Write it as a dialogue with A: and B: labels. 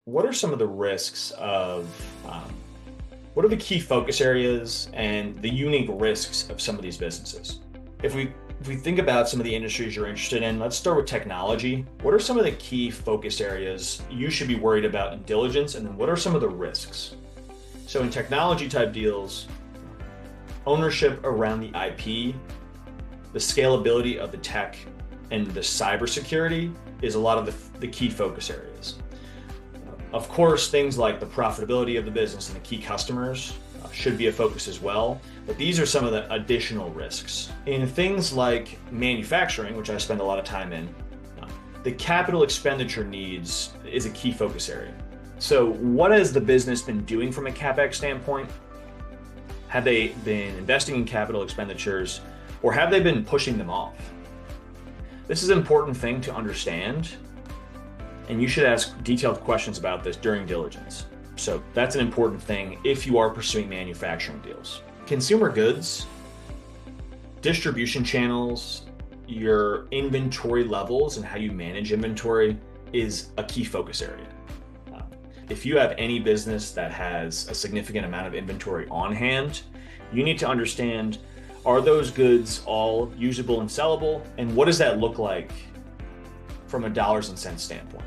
A: what are some of the risks of, what are the key focus areas and the unique risks of some of these businesses? If we think about some of the industries you're interested in, let's start with technology. What are some of the key focus areas you should be worried about in diligence, and then what are some of the risks? So in technology type deals, ownership around the IP, the scalability of the tech, and the cybersecurity is a lot of the key focus areas. Of course, things like the profitability of the business and the key customers should be a focus as well, but these are some of the additional risks. In things like manufacturing, which I spend a lot of time in, the capital expenditure needs is a key focus area. So what has the business been doing from a Capex standpoint? Have they been investing in capital expenditures, or have they been pushing them off? This is an important thing to understand, and you should ask detailed questions about this during diligence. So that's an important thing if you are pursuing manufacturing deals. Consumer goods, distribution channels, your inventory levels and how you manage inventory is a key focus area. If you have any business that has a significant amount of inventory on hand, you need to understand, are those goods all usable and sellable? And what does that look like from a dollars and cents standpoint?